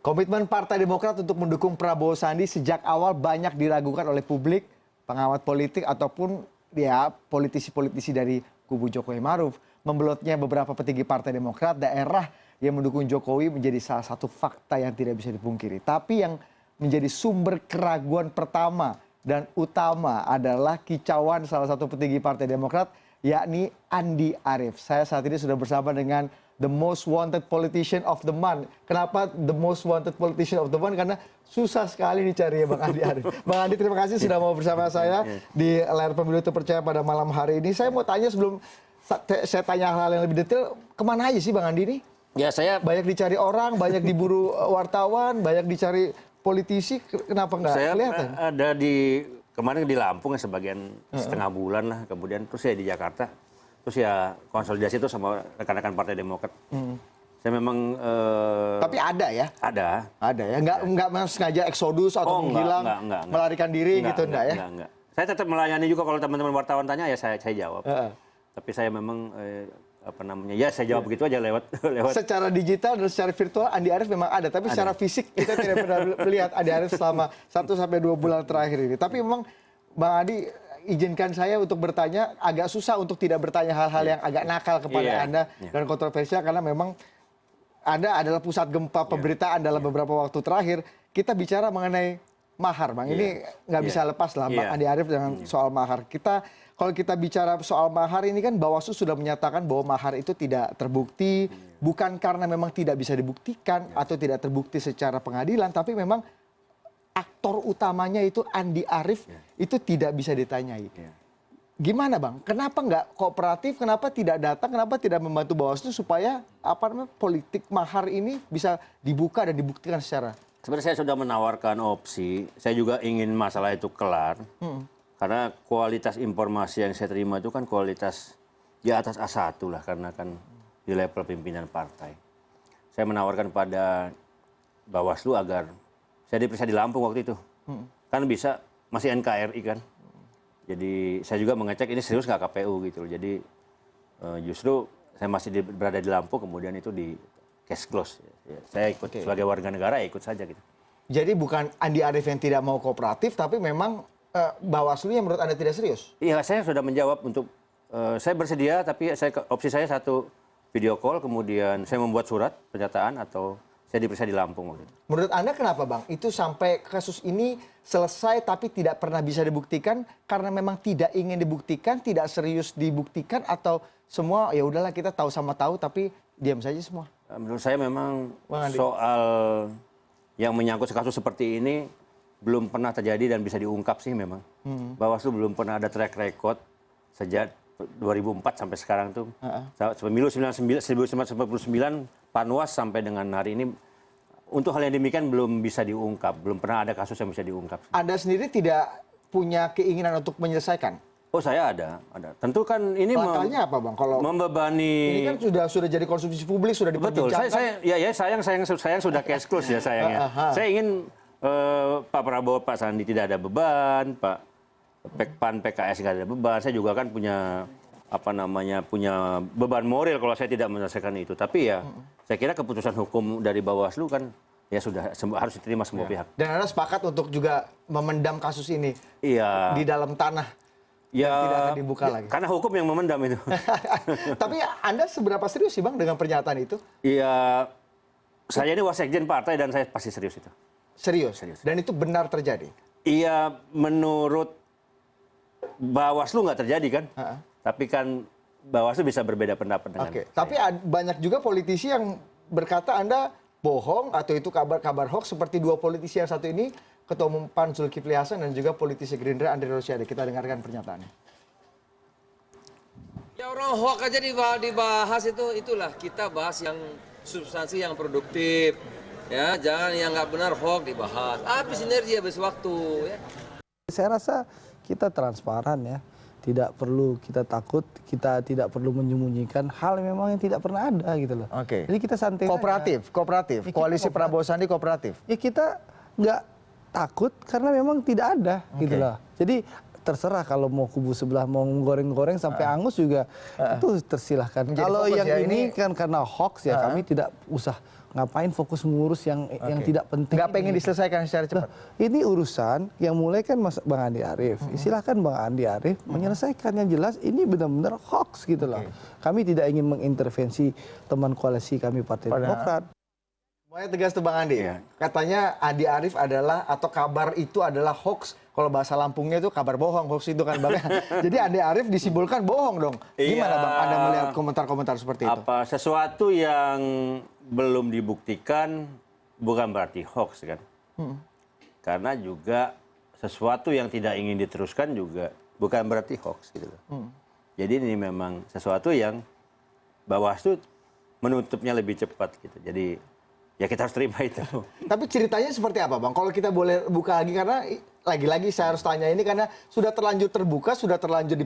Komitmen Partai Demokrat untuk mendukung Prabowo Sandi sejak awal banyak diragukan oleh publik, pengamat politik ataupun ya politisi-politisi dari kubu Jokowi Maruf. Membelotnya beberapa petinggi Partai Demokrat, daerah yang mendukung Jokowi menjadi salah satu fakta yang tidak bisa dipungkiri. Tapi yang menjadi sumber keraguan pertama dan utama adalah kicauan salah satu petinggi Partai Demokrat, yakni Andi Arief. Saya saat ini sudah bersama dengan the most wanted politician of the month. Kenapa the most wanted politician of the month? Karena susah sekali dicari ya Bang Andi Arief. Bang Andi, terima kasih sudah mau bersama saya di layar Pemilu Terpercaya pada malam hari ini. Saya mau tanya sebelum saya tanya hal-hal yang lebih detail, kemana aja sih Bang Andi ini? Ya, saya banyak dicari orang, banyak diburu wartawan, banyak dicari politisi. Kenapa nggak kelihatan? Saya ada kemarin di Lampung ya sebagian setengah bulan lah, kemudian terus saya di Jakarta. Terus ya konsolidasi itu sama rekan-rekan Partai Demokrat. Saya memang tapi ada ya? Ada ya. Nggak sengaja eksodus atau menghilang, melarikan diri gitu enggak ya? Enggak. Saya tetap melayani juga kalau teman-teman wartawan tanya ya saya jawab. Tapi saya memang ya saya jawab begitu aja lewat. Secara digital dan secara virtual Andi Arief memang ada, tapi secara fisik kita tidak pernah melihat Andi Arief selama 1 sampai 2 bulan terakhir ini. Tapi memang Bang Adi, izinkan saya untuk bertanya, agak susah untuk tidak bertanya hal-hal yang agak nakal kepada Anda dan kontroversial karena memang Anda adalah pusat gempa pemberitaan dalam beberapa waktu terakhir. Kita bicara mengenai mahar, Bang. Ini nggak bisa lepas lah Bang Andi Arief dengan soal mahar. Kalau kita bicara soal mahar ini kan Bawaslu sudah menyatakan bahwa mahar itu tidak terbukti, bukan karena memang tidak bisa dibuktikan atau tidak terbukti secara pengadilan, tapi memang aktor utamanya itu Andi Arief itu tidak bisa ditanyai. Gimana Bang? Kenapa nggak kooperatif? Kenapa tidak datang? Kenapa tidak membantu Bawaslu supaya politik mahar ini bisa dibuka dan dibuktikan secara? Sebenarnya saya sudah menawarkan opsi. Saya juga ingin masalah itu kelar. Karena kualitas informasi yang saya terima itu kan kualitas di atas A1 lah, karena kan di level pimpinan partai. Saya menawarkan pada Bawaslu agar saya diperiksa di Lampung waktu itu. Kan bisa, masih NKRI kan. Jadi saya juga mengecek ini serius nggak KPU gitu. Jadi justru saya masih berada di Lampung, kemudian itu di case close. Saya ikut sebagai warga negara, ikut saja gitu. Jadi bukan Andi Arief yang tidak mau kooperatif, tapi memang Bawaslu yang menurut Anda tidak serius? Iya, saya sudah menjawab untuk saya bersedia, tapi opsi saya satu video call, kemudian saya membuat surat pernyataan atau saya diperiksa di Lampung. Menurut Anda kenapa Bang? Itu sampai kasus ini selesai tapi tidak pernah bisa dibuktikan karena memang tidak ingin dibuktikan, tidak serius dibuktikan, atau semua ya udahlah kita tahu sama tahu tapi diam saja semua? Menurut saya memang soal yang menyangkut kasus seperti ini belum pernah terjadi dan bisa diungkap sih memang. Bawaslu belum pernah ada track record sejak 2004 sampai sekarang tuh. Pemilu 1999, Panwas sampai dengan hari ini, untuk hal yang demikian belum bisa diungkap. Belum pernah ada kasus yang bisa diungkap. Anda sendiri tidak punya keinginan untuk menyelesaikan? Oh, saya ada. Tentu kan ini langkahnya apa Bang? Kalau membebani. Ini kan sudah jadi konsumsi publik, sudah diperbincangkan. Betul. Sayang sudah case close ya sayangnya. Saya ingin Pak Prabowo, Pak Sandi tidak ada beban, Pak PAN, PKS nggak ada beban. Saya juga kan punya punya beban moral kalau saya tidak menyelesaikan itu. Tapi ya saya kira keputusan hukum dari Bawaslu kan ya sudah harus diterima semua pihak. Dan Anda sepakat untuk juga memendam kasus ini di dalam tanah? Ya, tidak akan dibuka lagi. Karena hukum yang memendam itu. Tapi Anda seberapa serius sih Bang dengan pernyataan itu? Iya, saya ini wasekjen partai dan saya pasti serius itu. Serius? Dan itu benar terjadi? Iya, menurut Bawaslu nggak terjadi kan? Tapi kan Bawaslu bisa berbeda pendapat dengan saya. Tapi banyak juga politisi yang berkata Anda bohong atau itu kabar-kabar hoax, seperti dua politisi yang satu ini, Ketua Umum PAN Zulkifli Hasan dan juga politisi Gerindra Andre Rosiade. Kita dengarkan pernyataannya. Ya orang hoax aja dibahas itulah kita bahas yang substansi yang produktif. Ya, jangan yang nggak benar hoax dibahas. Habis energi, habis waktu. Ya. Saya rasa kita transparan ya. Tidak perlu kita takut, kita tidak perlu menyembunyikan hal yang memang yang tidak pernah ada gitu loh. Jadi kita santai kooperatif. Koalisi Prabowo Sandi kooperatif. Ya kita nggak takut karena memang tidak ada gitu loh. Jadi terserah kalau mau kubu sebelah mau goreng-goreng sampai angus juga itu tersilahkan. Menjadi Kalau fokus yang ya, ini ini- kan karena hoax ya kami tidak usah ngapain fokus mengurus yang tidak penting. Nggak pengen ini. diselesaikan secara cepat. Ini urusan yang mulai kan Mas Bang Andi Arief. Silahkan Bang Andi Arief menyelesaikan yang jelas ini benar-benar hoax gitu loh. Kami tidak ingin mengintervensi teman koalisi kami Partai Demokrat. Semuanya tegas tuh Bang Andi. Katanya Andi Arief adalah atau kabar itu adalah hoax. Kalau bahasa Lampungnya itu kabar bohong, hoax itu kan Bang. Jadi Andi Arief disimbolkan bohong dong. Gimana Iya. Bang Anda melihat komentar-komentar seperti itu? Apa sesuatu yang belum dibuktikan bukan berarti hoax kan? Karena juga sesuatu yang tidak ingin diteruskan juga bukan berarti hoax gitu loh. Jadi ini memang sesuatu yang Bawaslu menutupnya lebih cepat gitu. Jadi ya kita harus terima itu. Tapi ceritanya seperti apa Bang? Kalau kita boleh buka lagi karena lagi-lagi saya harus tanya ini karena sudah terlanjur terbuka, sudah terlanjur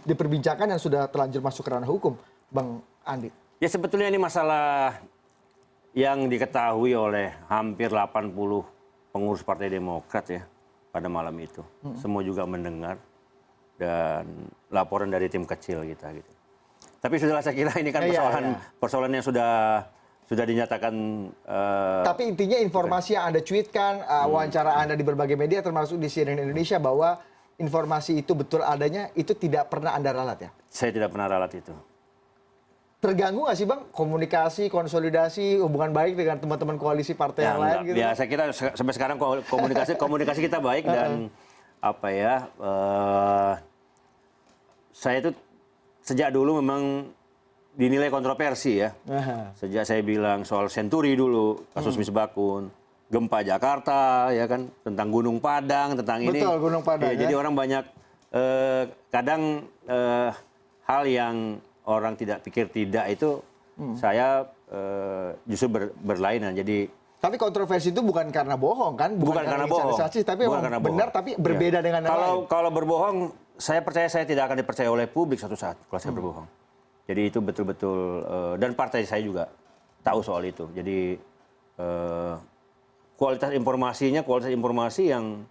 diperbincangkan dan sudah terlanjur masuk ke ranah hukum, Bang Andi. Ya sebetulnya ini masalah yang diketahui oleh hampir 80 pengurus Partai Demokrat ya pada malam itu. Semua juga mendengar dan laporan dari tim kecil kita gitu. Tapi sudahlah saya kira ini kan persoalan yang sudah dinyatakan. Tapi intinya informasi yang Anda cuitkan, wawancara Anda di berbagai media termasuk di CNN Indonesia bahwa informasi itu betul adanya, itu tidak pernah Anda ralat ya? Saya tidak pernah ralat itu. Terganggu nggak sih Bang komunikasi, konsolidasi, hubungan baik dengan teman-teman koalisi partai yang lain gitu? Ya saya kira sampai sekarang komunikasi kita baik dan apa ya, saya itu sejak dulu memang dinilai kontroversi ya. Sejak saya bilang soal Senturi dulu, kasus Misbakun, gempa Jakarta ya kan, tentang Gunung Padang, tentang ini. Betul, Gunung Padang, Jadi orang banyak kadang hal yang orang tidak pikir tidak itu saya justru berlainan. Jadi tapi kontroversi itu bukan karena bohong kan? bukan karena bohong. Tapi Bukan memang karena benar bohong. tapi berbeda Ya. dengan yang lain. Kalau berbohong, saya percaya saya tidak akan dipercaya oleh publik suatu saat kalau saya berbohong. Jadi itu betul-betul dan partai saya juga tahu soal itu. Jadi kualitas informasi yang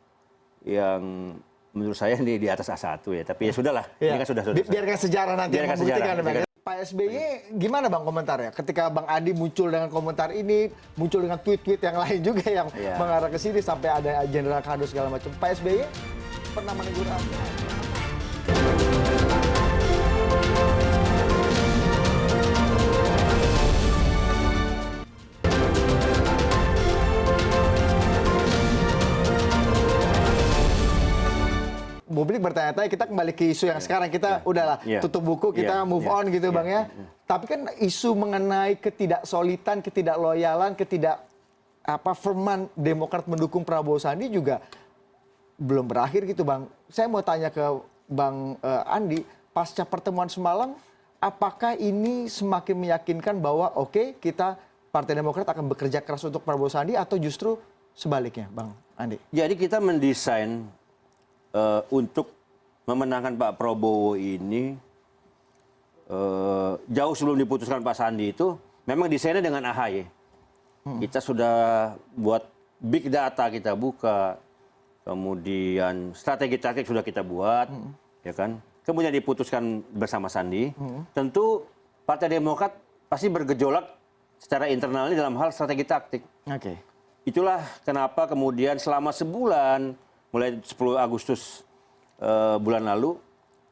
menurut saya di atas A1 ya. Tapi ya sudahlah, ini kan sudah. Biarkan sejarah nanti yang Biarkan membuktikan. sejarah. Bang. Pak SBY gimana Bang komentarnya? Ketika Bang Andi muncul dengan komentar ini, muncul dengan tweet-tweet yang lain juga yang mengarah ke sini sampai ada Jenderal Kado segala macam. Pak SBY pernah menegur Anda? Publik bertanya-tanya, kita kembali ke isu yang sekarang. Kita udahlah tutup buku, kita move on gitu Bang ya. Tapi kan isu mengenai ketidaksolidan, ketidakloyalan, firman Demokrat mendukung Prabowo Sandi juga belum berakhir gitu Bang. Saya mau tanya ke Bang Andi, pasca pertemuan semalam, apakah ini semakin meyakinkan bahwa oke, kita Partai Demokrat akan bekerja keras untuk Prabowo Sandi atau justru sebaliknya Bang Andi? Jadi kita mendesain untuk memenangkan Pak Prabowo ini jauh sebelum diputuskan Pak Sandi itu memang desainnya dengan AHY. Kita sudah buat big data kita buka, kemudian strategi taktik sudah kita buat, ya kan. Kemudian diputuskan bersama Sandi. Tentu Partai Demokrat pasti bergejolak secara internal dalam hal strategi taktik. Oke. Itulah kenapa kemudian selama sebulan mulai 10 Agustus bulan lalu,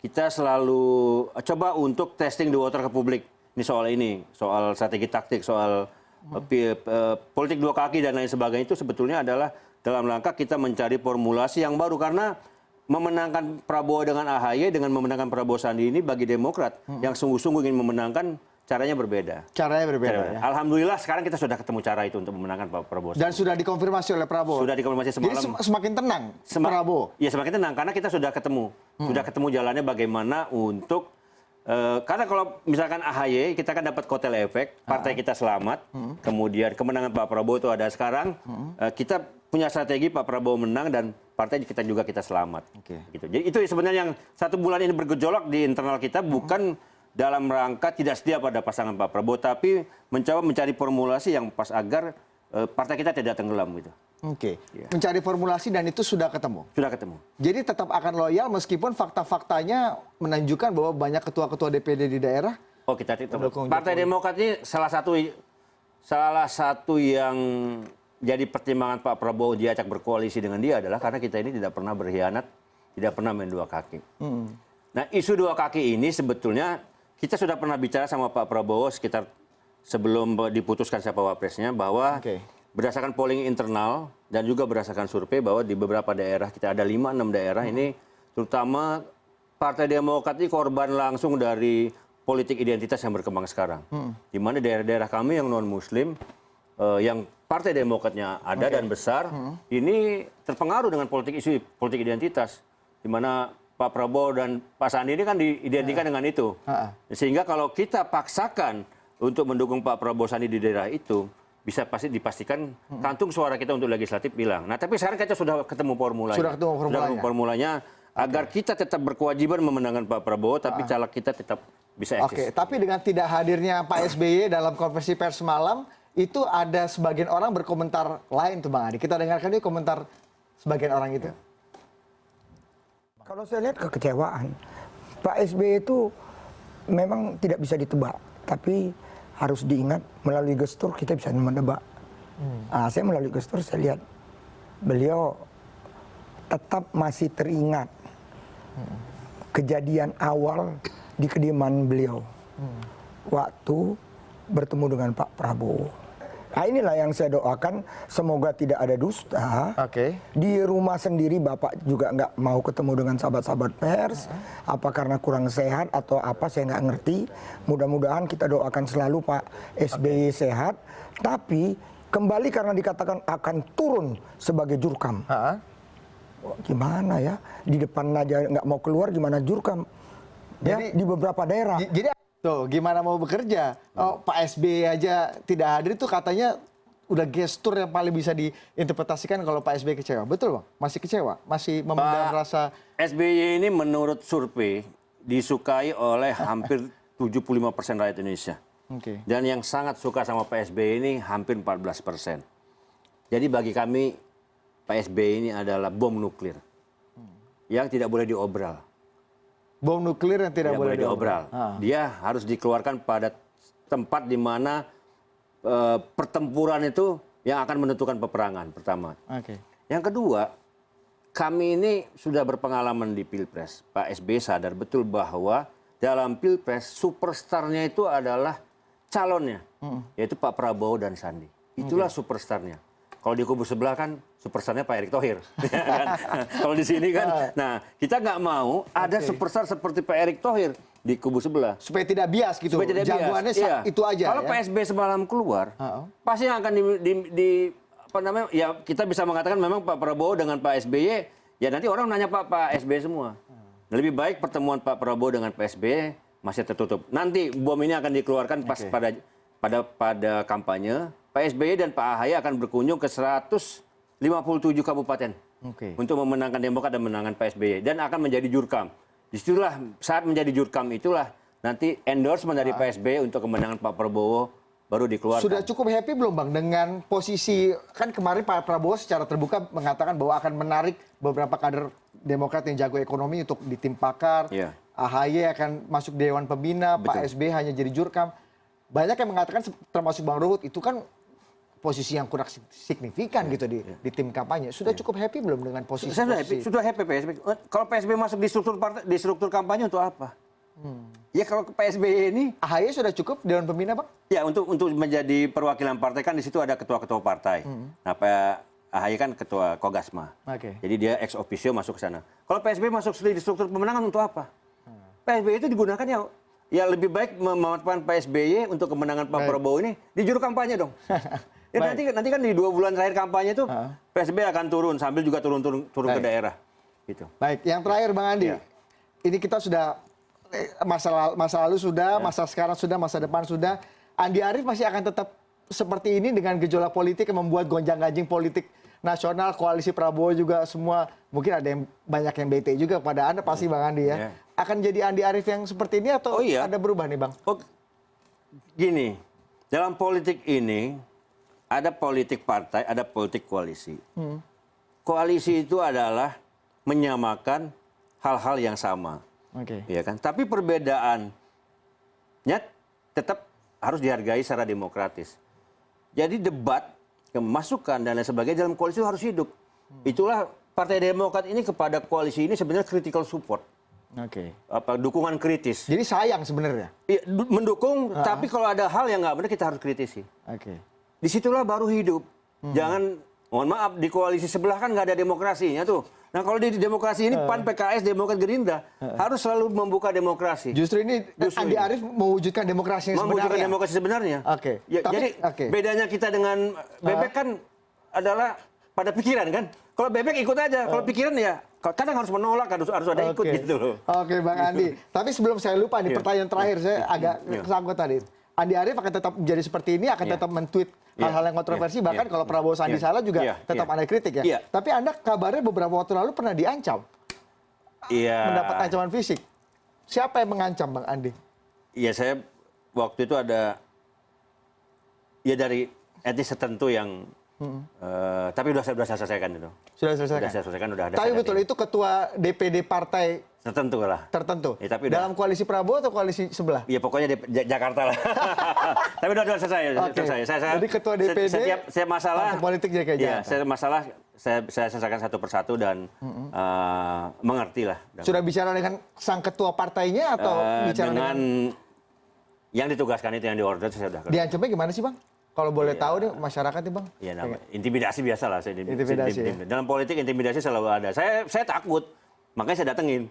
kita selalu coba untuk testing the water ke publik. Ini, soal strategi taktik, soal politik dua kaki dan lain sebagainya itu sebetulnya adalah dalam rangka kita mencari formulasi yang baru. Karena memenangkan Prabowo dengan AHY dengan memenangkan Prabowo Sandi ini bagi Demokrat yang sungguh-sungguh ingin memenangkan, caranya berbeda. Caranya berbeda ya? Alhamdulillah sekarang kita sudah ketemu cara itu untuk memenangkan Pak Prabowo. Dan sudah dikonfirmasi oleh Prabowo? Sudah dikonfirmasi semalam. Jadi semakin tenang Prabowo? Iya semakin tenang karena kita sudah ketemu. Sudah ketemu jalannya bagaimana untuk... karena kalau misalkan AHY, kita kan dapat kotel efek, partai kita selamat, kemudian kemenangan Pak Prabowo itu ada sekarang, kita punya strategi Pak Prabowo menang dan partai kita juga kita selamat. Gitu. Jadi itu sebenarnya yang 1 bulan ini bergejolak di internal kita bukan... dalam rangka tidak setia pada pasangan Pak Prabowo, tapi mencoba mencari formulasi yang pas agar partai kita tidak tenggelam gitu. Oke. Mencari formulasi dan itu sudah ketemu. Sudah ketemu. Jadi tetap akan loyal meskipun fakta-faktanya menunjukkan bahwa banyak ketua-ketua DPD di daerah. Oh, kita tetap. Mendukung Partai Jokowi. Demokrat ini salah satu yang jadi pertimbangan Pak Prabowo diajak berkoalisi dengan dia adalah karena kita ini tidak pernah berkhianat, tidak pernah main dua kaki. Nah, isu dua kaki ini sebetulnya kita sudah pernah bicara sama Pak Prabowo sekitar sebelum diputuskan siapa wapresnya bahwa berdasarkan polling internal dan juga berdasarkan survei bahwa di beberapa daerah, kita ada 5-6 daerah ini, terutama Partai Demokrat ini korban langsung dari politik identitas yang berkembang sekarang. Di mana daerah-daerah kami yang non-muslim, yang Partai Demokratnya ada dan besar, ini terpengaruh dengan politik identitas. Di mana Pak Prabowo dan Pak Sandi ini kan diidentikan dengan itu. Sehingga kalau kita paksakan untuk mendukung Pak Prabowo Sandi di daerah itu, bisa pasti dipastikan kantung suara kita untuk legislatif hilang. Nah, tapi sekarang kita sudah ketemu formulanya. Sudah ketemu formulanya. Agar kita tetap berkewajiban memenangkan Pak Prabowo, tapi caleg kita tetap bisa eksis. Oke, tapi dengan tidak hadirnya Pak SBY dalam konversi pers semalam, itu ada sebagian orang berkomentar lain tuh Bang Adi. Kita dengarkan ini komentar sebagian orang itu. Kalau saya lihat kekecewaan, Pak SBY itu memang tidak bisa ditebak, tapi harus diingat melalui gestur kita bisa menebak. Saya melalui gestur saya lihat beliau tetap masih teringat kejadian awal di kediaman beliau waktu bertemu dengan Pak Prabowo. Nah, inilah yang saya doakan, semoga tidak ada dusta. Di rumah sendiri Bapak juga nggak mau ketemu dengan sahabat-sahabat pers, apa karena kurang sehat atau apa saya nggak ngerti. Mudah-mudahan kita doakan selalu Pak SBY sehat, tapi kembali karena dikatakan akan turun sebagai jurkam. Gimana ya, di depan aja nggak mau keluar, gimana jurkam? Ya, di beberapa daerah. Jadi tuh gimana mau bekerja? Oh, Pak SBY aja tidak hadir itu katanya udah gestur yang paling bisa diinterpretasikan kalau Pak SBY kecewa. Betul Bang? Masih kecewa? Masih memendam rasa... SBY ini menurut survei disukai oleh hampir 75% rakyat Indonesia. Dan yang sangat suka sama Pak SBY ini hampir 14%. Jadi bagi kami Pak SBY ini adalah bom nuklir yang tidak boleh diobral. Bom nuklir yang tidak boleh diobral. Dia harus dikeluarkan pada tempat di mana pertempuran itu yang akan menentukan peperangan pertama. Yang kedua, kami ini sudah berpengalaman di Pilpres. Pak SBY sadar betul bahwa dalam Pilpres superstarnya itu adalah calonnya, yaitu Pak Prabowo dan Sandi. Itulah superstarnya. Kalau di kubu sebelah kan superstarnya Pak Erick Thohir. Kalau di sini kan, nah kita nggak mau ada superstar seperti Pak Erick Thohir di kubu sebelah. Supaya tidak bias gitu. Supaya tidak Jagoannya bias. itu aja. Kalau ya? Pak SBY semalam keluar, pasti yang akan apa namanya? Ya kita bisa mengatakan memang Pak Prabowo dengan Pak SBY, ya nanti orang nanya Pak SBY semua. Lebih baik pertemuan Pak Prabowo dengan Pak SBY masih tertutup. Nanti bom ini akan dikeluarkan pas pada kampanye. Pak SBY dan Pak AHY akan berkunjung ke 157 kabupaten untuk memenangkan Demokrat dan menangkan Pak SBY dan akan menjadi jurkam. Disitulah saat menjadi jurkam itulah nanti endorsement dari Pak SBY untuk kemenangan Pak Prabowo baru dikeluarkan. Sudah cukup happy belum Bang dengan posisi, kan kemarin Pak Prabowo secara terbuka mengatakan bahwa akan menarik beberapa kader Demokrat yang jago ekonomi untuk di tim pakar. AHY akan masuk Dewan Pembina, Pak SBY hanya jadi jurkam. Banyak yang mengatakan termasuk Bang Ruhut itu kan posisi yang kurang signifikan gitu di tim kampanye. Sudah cukup happy belum dengan posisi? Sudah happy Pak SBY. Kalau Pak SBY masuk di struktur partai, di struktur kampanye untuk apa? Ya kalau Pak SBY ini AHY sudah cukup Dewan Pembina Bang? Ya untuk menjadi perwakilan partai kan di situ ada ketua-ketua partai. Nah Pak AHY kan ketua Kogasma. Jadi dia ex officio masuk ke sana. Kalau Pak SBY masuk di struktur pemenangan untuk apa? Pak SBY itu digunakan ya lebih baik memanfaatkan Pak SBY untuk kemenangan Pak Prabowo ini di juru kampanye dong. Ya, nanti kan di 2 bulan terakhir kampanye itu Pak SBY akan turun sambil juga turun ke daerah. Gitu. Baik, yang terakhir Bang Andi. Ini kita sudah masa lalu sudah, masa sekarang sudah, masa depan sudah. Andi Arief masih akan tetap seperti ini dengan gejolak politik yang membuat gonjang-ganjing politik nasional, koalisi Prabowo juga semua mungkin ada yang banyak yang bete juga pada Anda pasti Bang Andi ya. Akan jadi Andi Arief yang seperti ini atau ada berubah nih Bang? Gini, dalam politik ini ada politik partai, ada politik koalisi. Koalisi itu adalah menyamakan hal-hal yang sama. Oke. Ya kan? Tapi perbedaannya tetap harus dihargai secara demokratis. Jadi debat, masukan dan lain sebagainya dalam koalisi itu harus hidup. Itulah Partai Demokrat ini kepada koalisi ini sebenarnya critical support. Oke. Dukungan kritis. Jadi sayang sebenarnya. Iya, mendukung, tapi kalau ada hal yang nggak benar kita harus kritisi. Oke. Disitulah baru hidup. Jangan, mohon maaf, di koalisi sebelah kan nggak ada demokrasinya tuh. Nah kalau di demokrasi ini PAN, PKS, Demokrat, Gerindra harus selalu membuka demokrasi. Justru ini Andi Arief mewujudkan demokrasi yang Mewujudkan sebenarnya. demokrasi sebenarnya. Oke. Ya, Tapi- jadi oke. bedanya kita dengan Bebek kan adalah pada pikiran kan. Kalau Bebek ikut aja, kalau pikiran ya kadang harus menolak, harus ada ikut Oke. gitu loh. Oke Bang Andi. Tapi sebelum saya lupa nih Iya. pertanyaan terakhir saya agak Iya. kesangkut tadi. Andi Arief akan tetap menjadi seperti ini, akan Iya. tetap men-tweet Iya. hal-hal yang kontroversi, Iya. bahkan Iya. kalau Prabowo Sandi Iya. salah juga Iya. tetap Iya. ada kritik ya. Iya. Tapi Anda kabarnya beberapa waktu lalu pernah diancam, Iya. mendapat ancaman fisik. Siapa yang mengancam Bang Andi? Iya, saya waktu itu ada ya dari etnis tertentu yang tapi udah saya selesaikan itu. Sudah Udah selesai. saya selesaikan, udah ada. Tapi saya betul dating. itu ketua DPD partai Tertentu lah. tertentu. Ya, tapi udah. Dalam koalisi Prabowo atau koalisi sebelah? Iya pokoknya di Jakarta lah. Tapi udah selesai. Oke. Saya, Jadi ketua DPD, setiap masalah partai politik jadi kayak iya, Jakarta. saya masalah saya selesaikan satu persatu dan mengerti lah. Sudah bicara dengan sang ketua partainya atau bicara dengan yang ditugaskan itu yang diorder saya sudah kerja. diancamnya gimana sih Bang? Kalau boleh tahu nih masyarakat nih Bang. Iya, intimidasi biasa lah. Intimidasi, ya? Dalam politik intimidasi selalu ada. Saya takut, makanya saya datengin.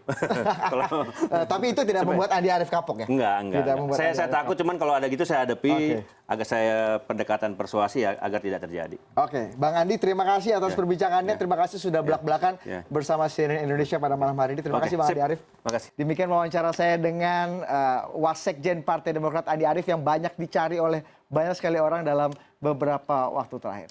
Kalau Tapi itu tidak membuat Andi Arief kapok ya? enggak. Tidak membuat Saya Andi Arief takut, cuman kalau ada gitu saya hadapi, Oke. agak saya pendekatan persuasi ya, agar tidak terjadi. Oke, Bang Andi terima kasih atas perbincangannya. Terima kasih sudah belak-belakan Ya. bersama CNN Indonesia pada malam hari ini. Terima Oke, kasih Bang sip. Andi Arief. Makasih. Demikian wawancara saya dengan Wasekjen Partai Demokrat Andi Arief yang banyak dicari oleh banyak sekali orang dalam beberapa waktu terakhir.